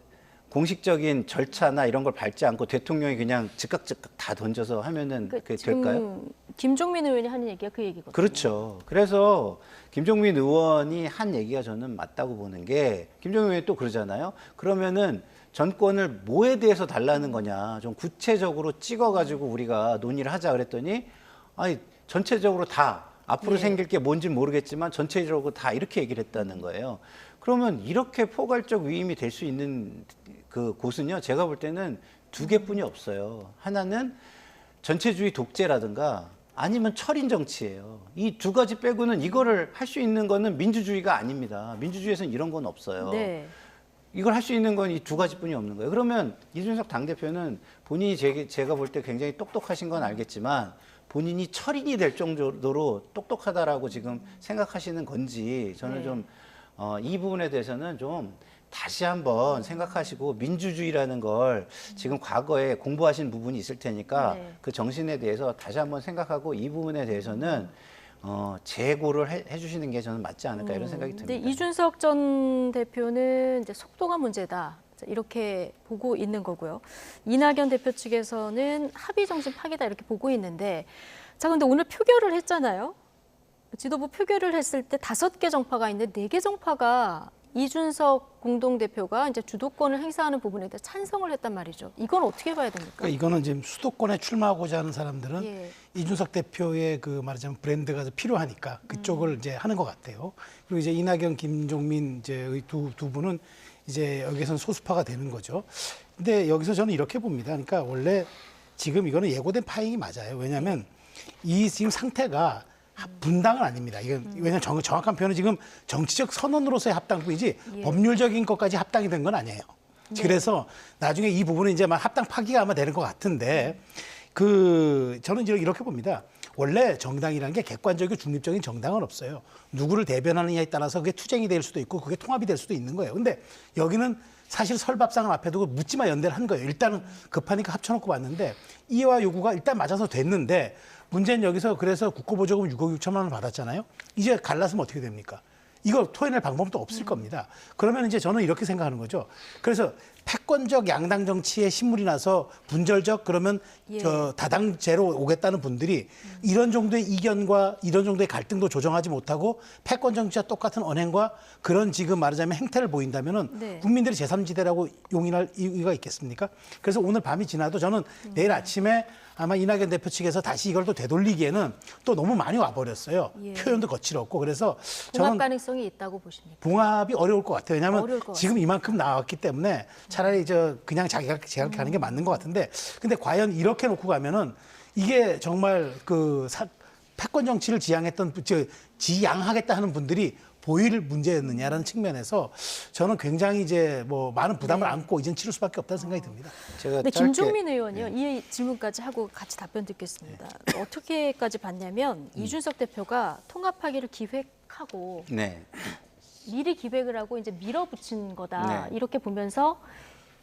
공식적인 절차나 이런 걸 밟지 않고 대통령이 그냥 즉각 다 던져서 하면은 그게 될까요? 김종민 의원이 하는 얘기가 그 얘기거든요. 그렇죠. 그래서 김종민 의원이 한 얘기가 저는 맞다고 보는 게 김종민 의원이 또 그러잖아요. 그러면은 전권을 뭐에 대해서 달라는 거냐. 좀 구체적으로 찍어가지고 우리가 논의를 하자 그랬더니 아니 전체적으로 다 앞으로 생길 게 뭔지 모르겠지만 전체적으로 다 이렇게 얘기를 했다는 거예요. 그러면 이렇게 포괄적 위임이 될 수 있는 그 곳은요. 제가 볼 때는 두 개뿐이 없어요. 하나는 전체주의 독재라든가 아니면 철인 정치예요. 이 두 가지 빼고는 이거를 할 수 있는 거는 민주주의가 아닙니다. 민주주의에서는 이런 건 없어요. 네. 이걸 할 수 있는 건 이 두 가지뿐이 없는 거예요. 그러면 이준석 당대표는 본인이 제가 볼 때 굉장히 똑똑하신 건 알겠지만 본인이 철인이 될 정도로 똑똑하다라고 지금 생각하시는 건지 저는 좀 이 부분에 대해서는 좀 다시 한번 생각하시고 민주주의라는 걸 지금 과거에 공부하신 부분이 있을 테니까 그 정신에 대해서 다시 한번 생각하고 이 부분에 대해서는 재고를 해주시는 게 저는 맞지 않을까 이런 생각이 듭니다. 근데 이준석 전 대표는 이제 속도가 문제다. 이렇게 보고 있는 거고요. 이낙연 대표 측에서는 합의 정신 파괴다 이렇게 보고 있는데 자, 근데 오늘 표결을 했잖아요. 지도부 표결을 했을 때 5개 정파가 있는데 4개 정파가 이준석 공동대표가 이제 주도권을 행사하는 부분에 대해 찬성을 했단 말이죠. 이건 어떻게 봐야 됩니까? 그러니까 이거는 지금 수도권에 출마하고자 하는 사람들은 이준석 대표의 그 말하자면 브랜드가 필요하니까 그쪽을 이제 하는 것 같아요. 그리고 이제 이낙연, 김종민 이제 두 분은 이제 여기서는 소수파가 되는 거죠. 근데 여기서 저는 이렇게 봅니다. 그러니까 원래 지금 이거는 예고된 파행이 맞아요. 왜냐하면 이 지금 상태가 분당은 아닙니다. 이건 왜냐하면 정확한 표현은 지금 정치적 선언으로서의 합당뿐이지 법률적인 것까지 합당이 된 건 아니에요. 그래서 나중에 이 부분은 이제 막 합당 파기가 아마 되는 것 같은데 저는 이제 이렇게 봅니다. 원래 정당이라는 게 객관적이고 중립적인 정당은 없어요. 누구를 대변하느냐에 따라서 그게 투쟁이 될 수도 있고 그게 통합이 될 수도 있는 거예요. 근데 여기는 사실 설밥상을 앞에 두고 묻지마 연대를 한 거예요. 일단은 급하니까 합쳐놓고 봤는데 이해와 요구가 일단 맞아서 됐는데 문제는 여기서 그래서 국고보조금 6억 6천만 원을 받았잖아요. 이제 갈라서면 어떻게 됩니까? 이거 토해낼 방법도 없을 겁니다. 그러면 이제 저는 이렇게 생각하는 거죠. 그래서 패권적 양당 정치에 신물이 나서 분절적 그러면 예. 저 다당제로 오겠다는 분들이 이런 정도의 이견과 이런 정도의 갈등도 조정하지 못하고 패권 정치와 똑같은 언행과 그런 지금 말하자면 행태를 보인다면은 네. 국민들이 제3지대라고 용인할 이유가 있겠습니까? 그래서 오늘 밤이 지나도 저는 내일 아침에 아마 이낙연 대표 측에서 다시 이걸 또 되돌리기에는 또 너무 많이 와버렸어요. 예. 표현도 거칠었고 그래서 봉합 저는 가능성이 있다고 보십니까? 봉합이 어려울 것 같아요. 왜냐하면 어려울 것 지금 이만큼 나왔기 때문에 차라리 그냥 자기가 가는 게 맞는 것 같은데 근데 과연 이렇게 놓고 가면은 이게 정말 패권 정치를 지향하겠다 하는 분들이 보일 문제였느냐라는 측면에서 저는 굉장히 이제 뭐 많은 부담을 안고 이젠 치를 수밖에 없다는 생각이 듭니다. 제가 네, 짧게, 김종민 의원이요. 이 질문까지 하고 같이 답변 듣겠습니다. 어떻게까지 봤냐면 이준석 대표가 통합하기를 기획하고 네. 미리 기획을 하고 이제 밀어붙인 거다. 네. 이렇게 보면서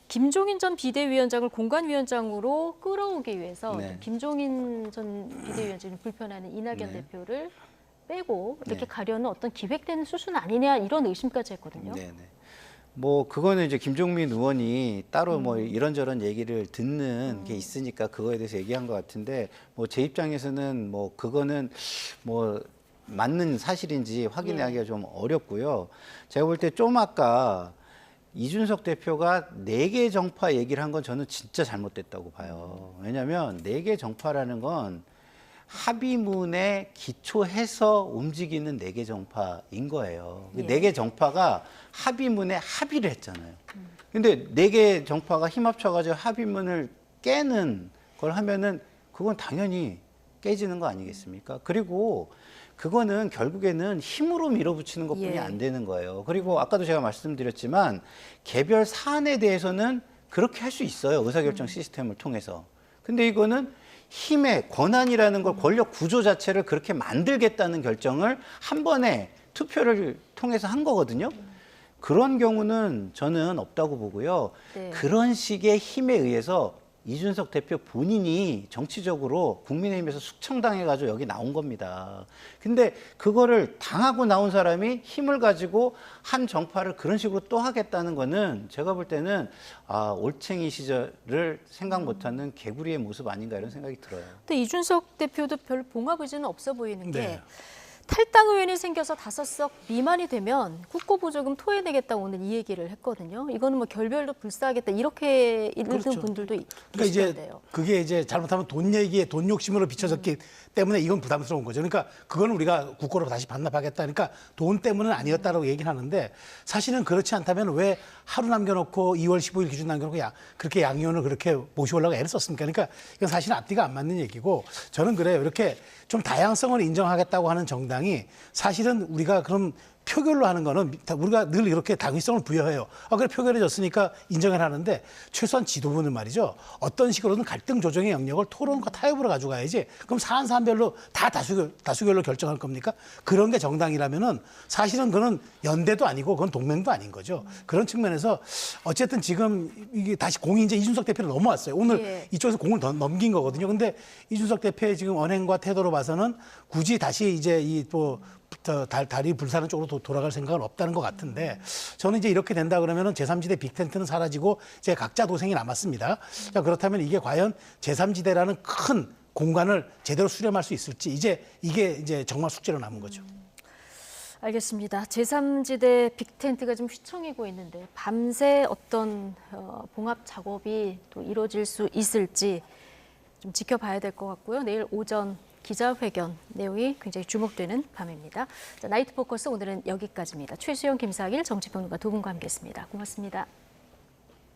김종인 전 비대위원장을 공관위원장으로 끌어오기 위해서 네. 김종인 전 비대위원장이 불편해하는 이낙연 대표를 빼고 이렇게 가려는 어떤 기획된 수순 아니냐 이런 의심까지 했거든요. 네네. 뭐 그거는 이제 김종민 의원이 따로 뭐 이런저런 얘기를 듣는 게 있으니까 그거에 대해서 얘기한 것 같은데 뭐 제 입장에서는 뭐 그거는 뭐 맞는 사실인지 확인하기가 좀 어렵고요. 제가 볼 때 좀 아까 이준석 대표가 4개 정파 얘기를 한 건 저는 진짜 잘못됐다고 봐요. 왜냐하면 4개 정파라는 건 합의문에 기초해서 움직이는 4개 정파인 거예요. 예. 4개 정파가 합의문에 합의를 했잖아요. 근데 4개 정파가 힘 합쳐가지고 합의문을 깨는 걸 하면은 그건 당연히 깨지는 거 아니겠습니까? 그리고 그거는 결국에는 힘으로 밀어붙이는 것뿐이 예. 안 되는 거예요. 그리고 아까도 제가 말씀드렸지만 개별 사안에 대해서는 그렇게 할 수 있어요. 의사결정 시스템을 통해서. 근데 이거는 힘의 권한이라는 걸 권력 구조 자체를 그렇게 만들겠다는 결정을 한 번에 투표를 통해서 한 거거든요. 그런 경우는 저는 없다고 보고요. 네. 그런 식의 힘에 의해서 이준석 대표 본인이 정치적으로 국민의힘에서 숙청당해가지고 여기 나온 겁니다. 근데 그거를 당하고 나온 사람이 힘을 가지고 한 정파를 그런 식으로 또 하겠다는 거는 제가 볼 때는 올챙이 시절을 생각 못하는 개구리의 모습 아닌가 이런 생각이 들어요. 근데 이준석 대표도 별 봉합 의지는 없어 보이는 게 네. 탈당 의원이 생겨서 5석 미만이 되면 국고보조금 토해내겠다고 오늘 이 얘기를 했거든요. 이거는 뭐 결별도 불사하겠다 이렇게 읽는 그렇죠. 분들도 그러니까 계시던데요. 그게 이제 잘못하면 돈 얘기에 돈 욕심으로 비춰졌기 때문에 이건 부담스러운 거죠. 그러니까 그거는 우리가 국고로 다시 반납하겠다. 그러니까 돈 때문은 아니었다라고 얘기를 하는데 사실은 그렇지 않다면 왜 하루 남겨놓고 2월 15일 기준 남겨놓고 그렇게 양 의원을 그렇게 모셔오려고 애를 썼습니까? 그러니까 이건 사실 앞뒤가 안 맞는 얘기고 저는 그래요. 이렇게 좀 다양성을 인정하겠다고 하는 정당이 사실은 우리가 그럼 표결로 하는 거는 우리가 늘 이렇게 당위성을 부여해요. 그래 표결해졌으니까 인정을 하는데 최소한 지도부는 말이죠. 어떤 식으로든 갈등 조정의 영역을 토론과 타협으로 가져가야지. 그럼 사안별로 다 다수결로 결정할 겁니까? 그런 게 정당이라면은 사실은 그건 연대도 아니고 그건 동맹도 아닌 거죠. 그런 측면에서 어쨌든 지금 이게 다시 공이 이제 이준석 대표로 넘어왔어요. 오늘 예. 이쪽에서 공을 더 넘긴 거거든요. 근데 이준석 대표의 지금 언행과 태도로 봐서는 굳이 다시 이제 다리 불사는 쪽으로 돌아갈 생각은 없다는 것 같은데 저는 이제 이렇게 된다 그러면은 제3지대 빅텐트는 사라지고 이제 각자 도생이 남았습니다. 자, 그렇다면 이게 과연 제3지대라는 큰 공간을 제대로 수렴할 수 있을지 이게 이제 정말 숙제로 남은 거죠. 알겠습니다. 제3지대 빅텐트가 좀 휘청이고 있는데 밤새 어떤 봉합 작업이 또 이루어질 수 있을지 좀 지켜봐야 될 것 같고요. 내일 오전 기자회견 내용이 굉장히 주목되는 밤입니다. 자, 나이트 포커스 오늘은 여기까지입니다. 최수영, 김사길 정치평론가 두 분과 함께했습니다. 고맙습니다.